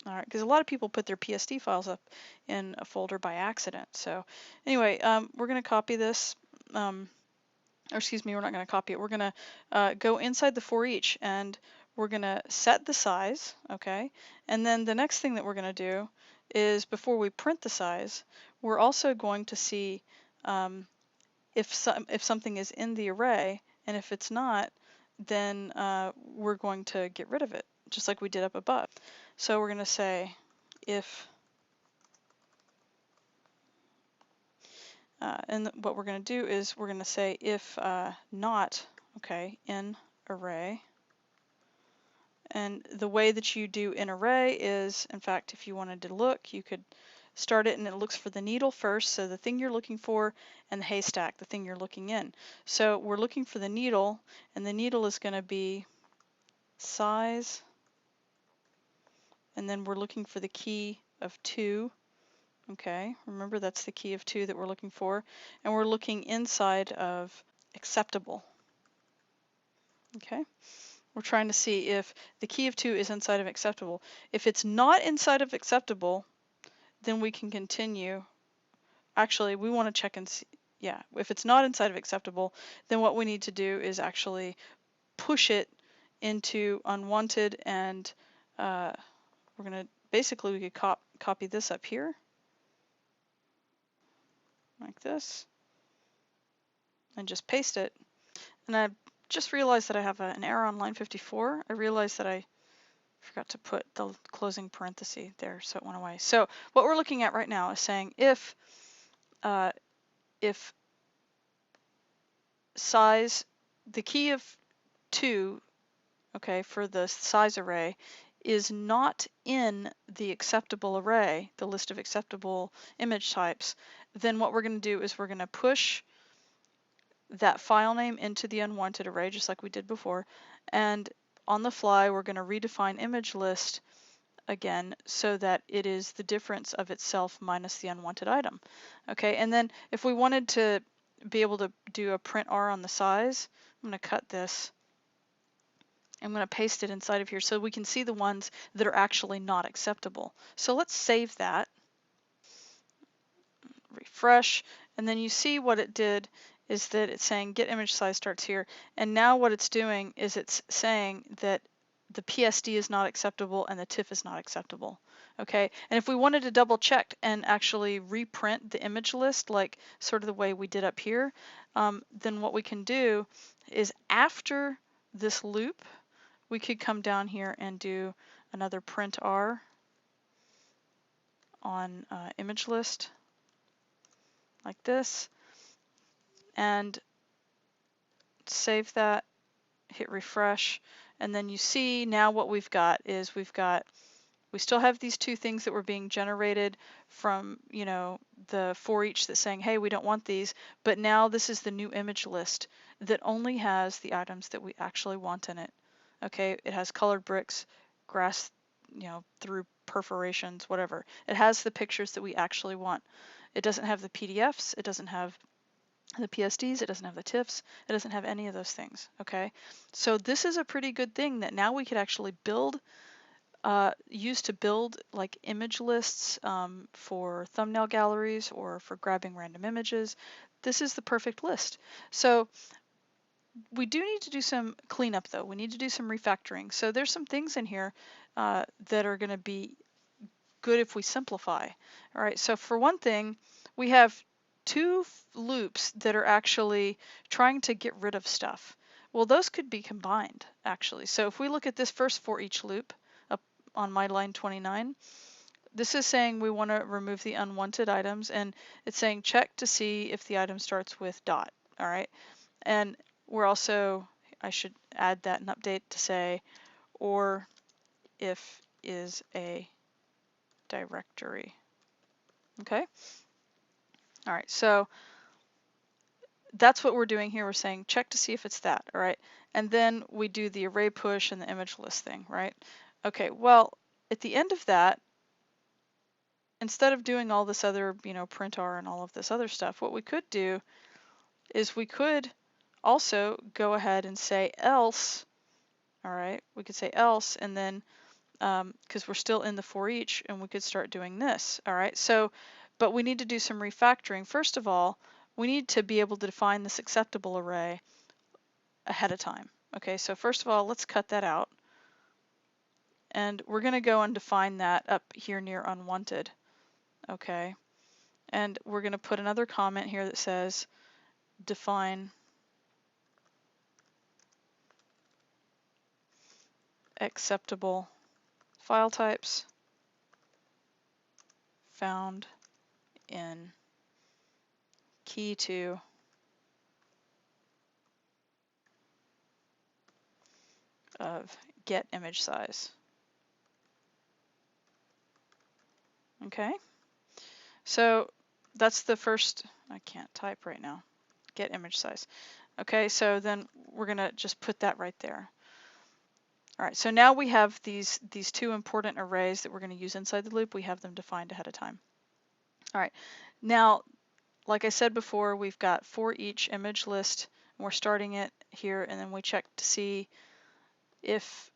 All right, because a lot of people put their PSD files up in a folder by accident. So anyway, we're going to copy this. Or excuse me, we're not going to copy it. We're going to go inside the for each, and we're going to set the size, okay? And then the next thing that we're going to do is, before we print the size, we're also going to see if something is in the array, and if it's not, then we're going to get rid of it, just like we did up above. So we're going to say if, and what we're going to do is we're going to say if not, okay, in array. And the way that you do in array is, in fact, if you wanted to look, you could start it and it looks for the needle first, so the thing you're looking for, and the haystack, the thing you're looking in. So we're looking for the needle, and the needle is going to be size, and then we're looking for the key of 2. Okay, remember that's the key of 2 that we're looking for, and we're looking inside of acceptable. Okay, we're trying to see if the key of 2 is inside of acceptable. If it's not inside of acceptable, then we can continue. Actually, we want to check and see. Yeah, if it's not inside of acceptable, then what we need to do is actually push it into unwanted, and we're going to, basically we could copy this up here like this and just paste it. And I just realized that I have an error on line 54. I realized that I forgot to put the closing parenthesis there, so it went away. So what we're looking at right now is saying if size, the key of 2, okay, for the size array is not in the acceptable array, the list of acceptable image types, then what we're going to do is we're going to push that file name into the unwanted array, just like we did before, and on the fly we're going to redefine image list again so that it is the difference of itself minus the unwanted item. Okay, and then if we wanted to be able to do a print R on the size, I'm going to cut this. I'm going to paste it inside of here so we can see the ones that are actually not acceptable. So let's save that, refresh, and then you see what it did is that it's saying get image size starts here, and now what it's doing is it's saying that the PSD is not acceptable and the TIFF is not acceptable. Okay, and if we wanted to double check and actually reprint the image list like sort of the way we did up here, then what we can do is after this loop, we could come down here and do another print R on image list like this, and save that, hit refresh, and then you see now what we've got is we still have these two things that were being generated from, you know, the for each that's saying, hey, we don't want these, but now this is the new image list that only has the items that we actually want in it. Okay, it has colored bricks, grass, you know, through perforations, whatever. It has the pictures that we actually want. It doesn't have the PDFs, it doesn't have the PSDs, it doesn't have the TIFFs, it doesn't have any of those things, okay? So this is a pretty good thing that now we could actually build, use to build like image lists for thumbnail galleries or for grabbing random images. This is the perfect list. So we do need to do some cleanup though. We need to do some refactoring. So there's some things in here that are gonna be good if we simplify. All right, so for one thing, we have two loops that are actually trying to get rid of stuff. Well, those could be combined actually. So if we look at this first for each loop up on my line 29, this is saying we want to remove the unwanted items, and it's saying check to see if the item starts with dot. All right, and we're also, I should add that and update to say, or if is a directory. Okay. All right. So that's what we're doing here. We're saying check to see if it's that. All right. And then we do the array push and the image list thing, right? Okay. Well, at the end of that, instead of doing all this other, you know, print R and all of this other stuff, what we could do is we could also go ahead and say else. All right. We could say else, and then because we're still in the for each, and we could start doing this. All right, so, but we need to do some refactoring. First of all, we need to be able to define this acceptable array ahead of time. Okay, so first of all, let's cut that out. And we're going to go and define that up here near unwanted. Okay, and we're going to put another comment here that says define acceptable file types found in key 2 of get image size. Okay, so that's the first, I can't type right now, get image size. Okay, so then we're gonna just put that right there. All right, so now we have these two important arrays that we're gonna use inside the loop. We have them defined ahead of time. All right, now, like I said before, we've got for each image list, and we're starting it here, and then we check to see if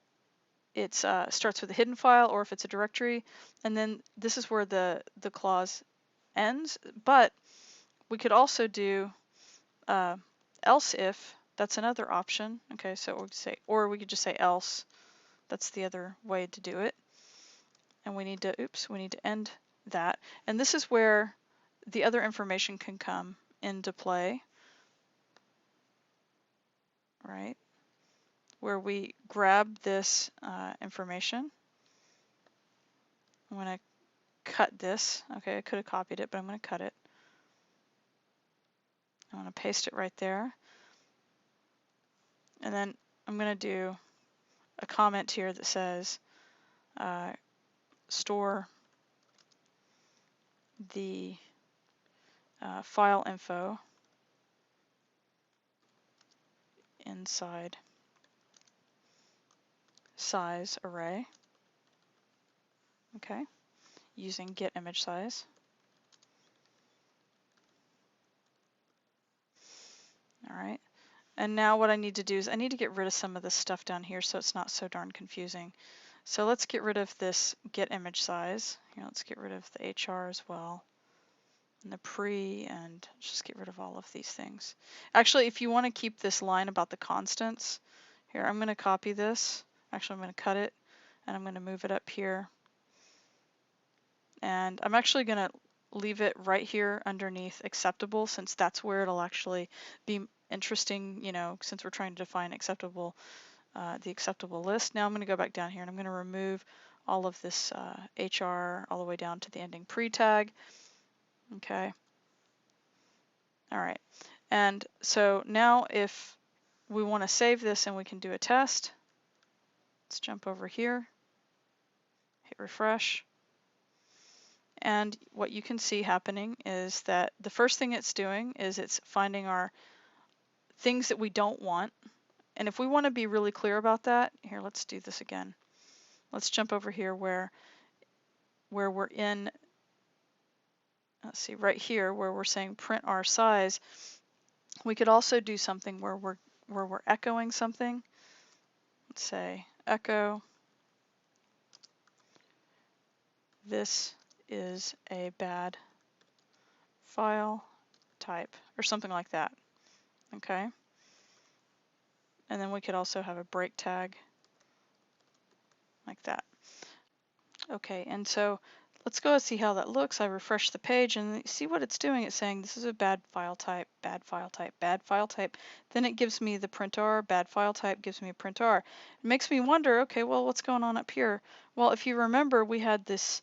it starts with a hidden file or if it's a directory, and then this is where the clause ends. But we could also do else if. That's another option. Okay, so we'll say, or we could just say else. That's the other way to do it. And we need to, we need to end that. And this is where the other information can come into play, right? Where we grab this information. I'm going to cut this. Okay, I could have copied it, but I'm going to cut it. I'm going to paste it right there. And then I'm going to do a comment here that says store the file info inside size array. Okay, using get image size. All right, and now what I need to do is I need to get rid of some of this stuff down here so it's not so darn confusing. So let's get rid of this get image size. Here, let's get rid of the HR as well, and the pre, and just get rid of all of these things. Actually, if you want to keep this line about the constants, here, I'm going to copy this. Actually, I'm going to cut it, and I'm going to move it up here. And I'm actually going to leave it right here underneath acceptable, since that's where it'll actually be interesting, you know, since we're trying to define acceptable, the acceptable list. Now I'm going to go back down here, and I'm going to remove all of this HR all the way down to the ending pre tag. Okay. All right. And so now if we want to save this and we can do a test, let's jump over here, hit refresh. And what you can see happening is that the first thing it's doing is it's finding our things that we don't want. And if we want to be really clear about that, here, let's do this again. Let's jump over here where we're in, let's see, right here where we're saying print our size. We could also do something where we're echoing something. Let's say echo, this is a bad file type, or something like that. Okay. And then we could also have a break tag like that. Okay, and so let's go and see how that looks. I refresh the page and see what it's doing. It's saying this is a bad file type, bad file type, bad file type. Then it gives me the print R, bad file type gives me a print R. It makes me wonder, okay, well, what's going on up here? Well, if you remember, we had this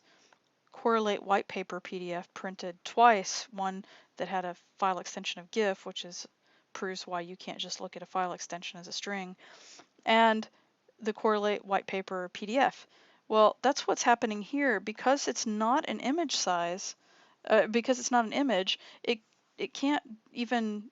correlate white paper PDF printed twice, one that had a file extension of GIF, which proves why you can't just look at a file extension as a string, and the correlate white paper PDF. Well, that's what's happening here. Because it's not an image size, because it's not an image, it can't even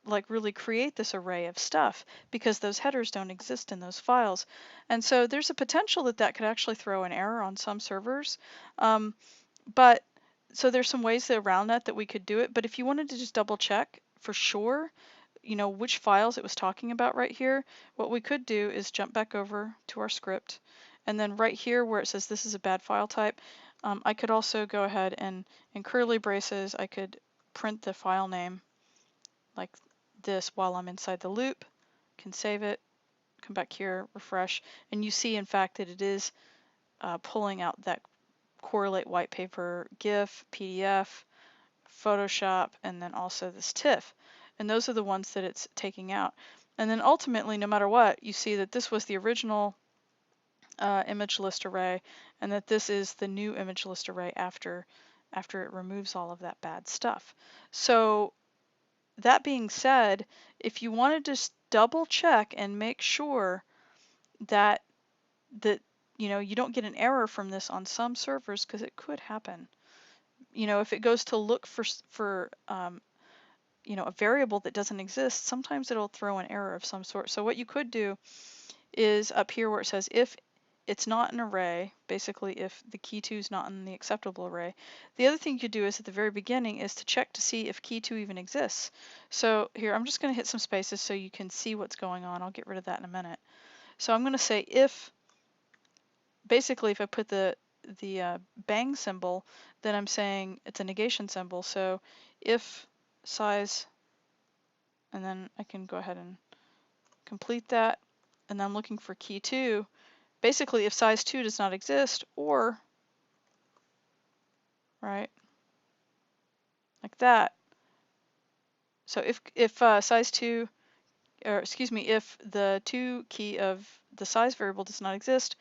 like really create this array of stuff because those headers don't exist in those files. And so there's a potential that that could actually throw an error on some servers. But so there's some ways around that we could do it. But if you wanted to just double check for sure, you know, which files it was talking about right here, what we could do is jump back over to our script, And then right here where it says this is a bad file type, I could also go ahead and in curly braces, I could print the file name like this while I'm inside the loop, can save it, come back here, refresh, and you see in fact that it is pulling out that correlate white paper, GIF, PDF, Photoshop, and then also this TIFF. And those are the ones that it's taking out. And then ultimately, no matter what, you see that this was the original image list array, and that this is the new image list array after it removes all of that bad stuff. So that being said, if you want to just double check and make sure that you don't get an error from this on some servers, because it could happen. If it goes to look for a variable that doesn't exist, sometimes it'll throw an error of some sort. So what you could do is up here where it says if it's not an array, basically if the key2 is not in the acceptable array, the other thing you could do is at the very beginning is to check to see if key2 even exists. So here, I'm just going to hit some spaces so you can see what's going on. I'll get rid of that in a minute. So I'm going to say if, basically if I put the bang symbol, then I'm saying it's a negation symbol. So if size, and then I can go ahead and complete that, and I'm looking for key2. Basically, if size 2 does not exist, or, right, like that. So if size 2, or excuse me, if the 2 key of the size variable does not exist,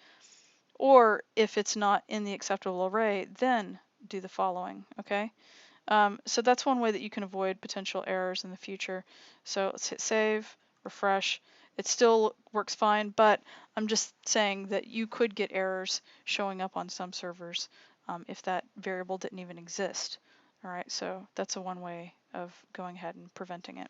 or if it's not in the acceptable array, then do the following, okay? So that's one way that you can avoid potential errors in the future. So let's hit save, refresh. It still works fine, but I'm just saying that you could get errors showing up on some servers if that variable didn't even exist. All right, so that's one way of going ahead and preventing it.